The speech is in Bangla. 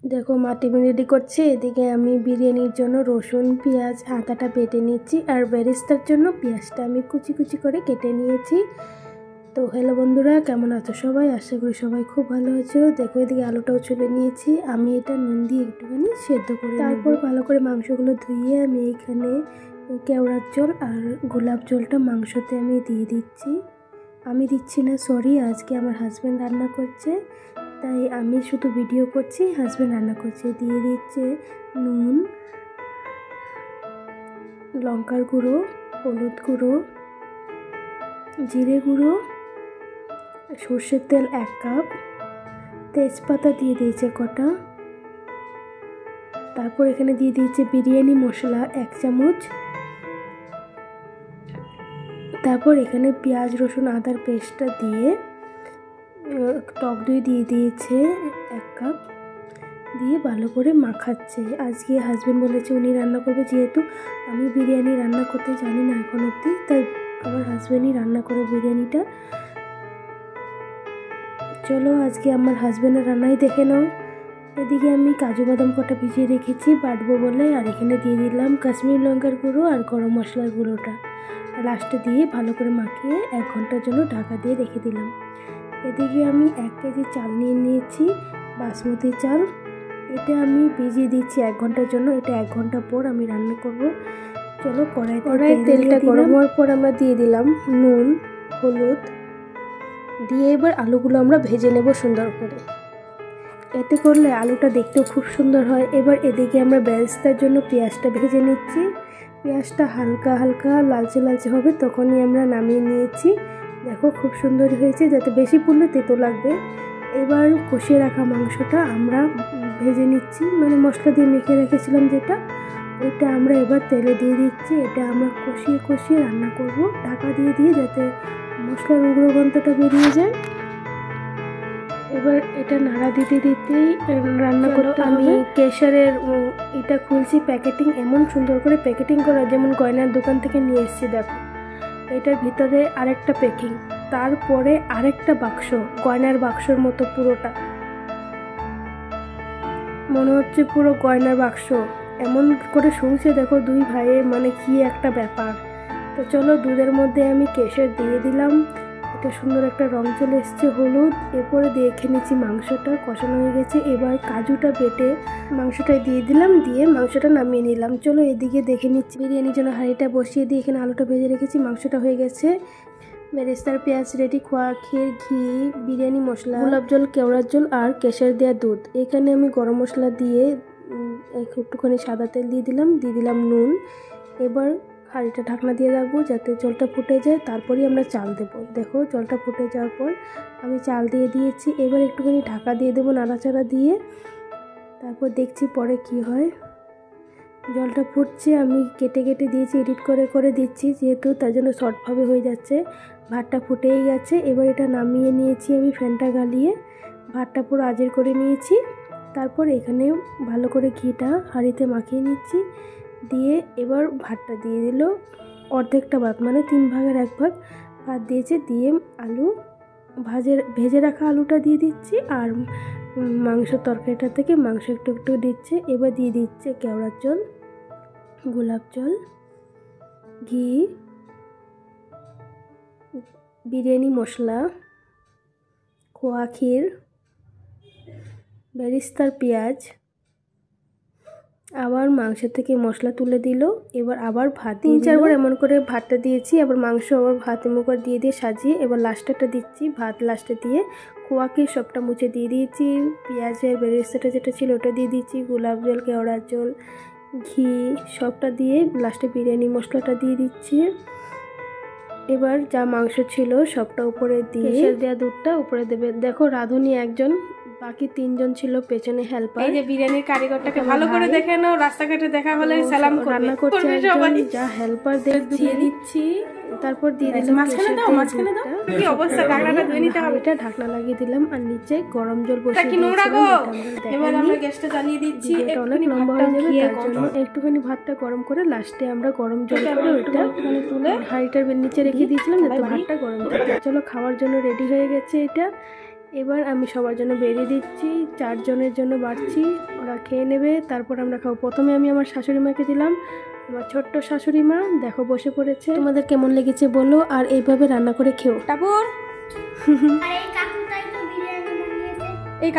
দেখো মা টিফিন রেডি করছে। এদিকে আমি বিরিয়ানির জন্য রসুন পেঁয়াজ আদাটা বেটে নিচ্ছি, আর বেরেস্তার জন্য পেঁয়াজটা আমি কুচি কুচি করে কেটে নিয়েছি। তো হ্যালো বন্ধুরা, কেমন আছো সবাই? আশা করি সবাই খুব ভালো আছো। দেখো এদিকে আলুটাও ছুলে নিয়েছি, আমি এটা নুন দিয়ে একটুখানি সেদ্ধ করে তারপর ভালো করে মাংসগুলো ধুয়ে আমি এখানে কেওড়ার জল আর গোলাপ জলটা মাংসতে আমি দিয়ে দিচ্ছি। আমি দিচ্ছি না, সরি, আজকে আমার হাজব্যান্ড রান্না করছে, তাই আমি শুধু ভিডিও করছি, হাজব্যান্ড রান্না করছে। দিয়ে দিচ্ছে নুন, লঙ্কার গুঁড়ো, হলুদ গুঁড়ো, জিরে গুঁড়ো, সর্ষের তেল 1 কাপ, তেজপাতা দিয়ে দিয়েছে কটা, তারপর এখানে দিয়ে দিয়েছে বিরিয়ানি মশলা 1 চামচ, তারপর এখানে পেঁয়াজ রসুন আদার পেস্টটা দিয়ে টক দই দিয়ে দিয়েছে 1 কাপ, দিয়ে ভালো করে মাখাচ্ছে। আজকে হাজব্যান্ড বলেছে উনি রান্না করবে, যেহেতু আমি বিরিয়ানি রান্না করতে জানি না এখন অবধি, তাই আমার হাজব্যান্ডই রান্না করে বিরিয়ানিটা। চলো আজকে আমার হাজব্যান্ডের রান্নাই দেখে নাও। এদিকে আমি কাজু বাদাম কটা ভিজিয়ে রেখেছি বাটবো বলে, আর এখানে দিয়ে দিলাম কাশ্মীরি লঙ্কার গুঁড়ো আর গরম মশলার গুঁড়োটা, লাস্টে দিয়ে ভালো করে মাখিয়ে 1 ঘন্টার জন্য ঢাকা দিয়ে রেখে দিলাম। এদিকে আমি 1 কেজি চাল নিয়ে নিয়েছি, বাসমতি চাল। এটা আমি ভিজিয়ে দিচ্ছি 1 ঘন্টার জন্য, এটা 1 ঘন্টা পর আমি রান্না করব। চলো কড়াই তেলটা গরম হওয়ার পর আমরা দিয়ে দিলাম নুন হলুদ দিয়ে এবার আলুগুলো আমরা ভেজে নেব সুন্দর করে। এতে করলে আলুটা দেখতেও খুব সুন্দর হয়। এবার এদিকে আমরা বেরেস্তার জন্য পেঁয়াজটা ভেজে নিচ্ছি। পেঁয়াজটা হালকা হালকা লালচে লালচে হবে তখনই আমরা নামিয়ে নিয়েছি। দেখো খুব সুন্দর হয়েছে, যাতে বেশি পুড়লে তেতো লাগবে। এবার কষিয়ে রাখা মাংসটা আমরা ভেজে নিচ্ছি, মানে মশলা দিয়ে মেখে রেখেছিলাম যেটা, ওইটা আমরা এবার তেলে দিয়ে দিচ্ছি। এটা আমরা কষিয়ে কষিয়ে রান্না করব, ঢাকা দিয়ে দিয়ে, যাতে মশলার উগ্র গন্ধটা বেরিয়ে যায়। এবার এটা নাড়া দিতে দিতেই রান্না করতে আমি কেশরের এটা খুলছি প্যাকেটিং, এমন সুন্দর করে প্যাকেটিং করা যেমন গয়নার দোকান থেকে নিয়ে এসেছি। দেখো এটার ভিতরে আরেকটা প্যাকিং, তারপরে আরেকটা বাক্স, গয়নার বাক্সর মতো পুরোটা, মনে হচ্ছে পুরো গয়নার বাক্স, এমন করে শুনছে। দেখো 2 ভাইয়ের মানে কি একটা ব্যাপার। তো চলো দুধের মধ্যে আমি কেশর দিয়ে দিলাম, এটা সুন্দর একটা রং চলে এসছে, হলুদ। এরপরে দেখে নিচ্ছি মাংসটা কষানো হয়ে গেছে। এবার কাজুটা বেটে মাংসটা দিয়ে দিলাম, দিয়ে মাংসটা নামিয়ে নিলাম। চলো এদিকে দেখে নিচ্ছি বিরিয়ানির জন্য হাঁড়িটা বসিয়ে দিয়ে এখানে আলুটা ভেজে রেখেছি, মাংসটা হয়ে গেছে, বেরেস্তার পেঁয়াজ রেডি, খোয়া ক্ষীর, ঘি, বিরিয়ানি মশলা, গোলাপ জল, কেওড়ার জল আর কেশর দেওয়া দুধ। এখানে আমি গরম মশলা দিয়ে একটুখানি সাদা তেল দিয়ে দিলাম নুন। এবার হাঁড়িটা ঢাকনা দিয়ে রাখবো যাতে জলটা ফুটে যায়, তারপরেই আমরা চাল দেবো। দেখো জলটা ফুটে যাওয়ার পর আমি চাল দিয়ে দিয়েছি। এবার একটুখানি ঢাকা দিয়ে দেবো নাড়াচাড়া দিয়ে, তারপর দেখছি পরে কি হয়। জলটা ফুটছে, আমি কেটে কেটে দিয়েছি, এডিট করে করে দিচ্ছি, যেহেতু তার জন্য শর্টভাবে হয়ে যাচ্ছে। ভাতটা ফুটেই গেছে, এবার এটা নামিয়ে নিয়েছি আমি ফ্যানটা গালিয়ে, ভাতটা পুরো আজের করে নিয়েছি। তারপর এখানে ভালো করে ঘিটা হাঁড়িতে মাখিয়ে নিচ্ছি, দিয়ে এবার ভাতটা দিয়ে দিল, অর্ধেকটা ভাত মানে 3 ভাগের 1 ভাগ ভাত দিয়েছে, দিয়ে আলু ভেজে রাখা আলুটা দিয়ে দিচ্ছি, আর মাংস তরকারিটা থেকে মাংস একটু একটু দিচ্ছে। এবার দিয়ে দিচ্ছে কেওড়ার জল, গোলাপ জল, ঘি, বিরিয়ানি মশলা, খোয়া ক্ষীর, বেরেস্তার পেঁয়াজ, আবার মাংস থেকে মশলা তুলে দিল। এবার আবার ভাত 3-4 বার এমন করে ভাতটা দিয়েছি, আবার মাংস আবার ভাত এমন করে দিয়ে দিয়ে সাজিয়ে এবার লাস্টেরটা দিচ্ছি, ভাত লাস্টে দিয়ে খোয়া ক্ষীর সবটা মুছে দিয়ে দিয়েছি, পেঁয়াজের বেরেস্তাটা যেটা ছিল ওটা দিয়ে দিচ্ছি, গোলাপ জল, কেওড়ার জল, ঘি সবটা দিয়ে লাস্টে বিরিয়ানি মশলাটা দিয়ে দিচ্ছি। এবার যা মাংস ছিল সবটা উপরে দিয়ে কেশর দেওয়া দুধটা উপরে দেবে। দেখো রাঁধুনি একজন, বাকি 3 জন ছিল পেছনে হেল্পার। এই যে বিরিয়ানির কারিগরটাকে ভালো করে দেখে নাও, রাস্তাঘাটে দেখা হলে সালাম করবে। রান্না করছে একজন, যা হেল্পার দিয়ে দিচ্ছি, তারপর দিয়ে দিলাম মাঝখানে দাও কি অবস্থা, ঢাকনাটা ধুয়ে নিতে হবে। এটা ঢাকনা লাগিয়ে দিলাম, আর নিচে গরম জল বসিয়ে কি নোংরা গো। এবার আমরা গ্যাসটা জ্বালিয়ে দিচ্ছি, এটা অনেক লম্বা হয়ে যাবে, তার জন্য একটুখানি ভাতটা গরম করে লাস্টে আমরা গরম জল করে ওইটা তুলে হাঁড়িটার নিচে রেখে দিয়েছিলাম যাতে ভাতটা গরম থাকে। চলো খাওয়ার জন্য রেডি হয়ে গেছে এটা। এবার আমি সবার জন্য বেরিয়ে দিচ্ছি, 4 জনের জন্য বাড়ছি, ওরা খেয়ে নেবে, তারপর আমরা খাবো। প্রথমে আমি আমার শাশুড়ি মাকে দিলাম, আমার ছোট্ট শাশুড়ি মা দেখো বসে পড়েছে। তোমাদের কেমন লেগেছে বলো, আর এইভাবে রান্না করে খেও। টাপুর আর এই কাকুটাই তো বিরিয়ানি বানিয়েছে। এই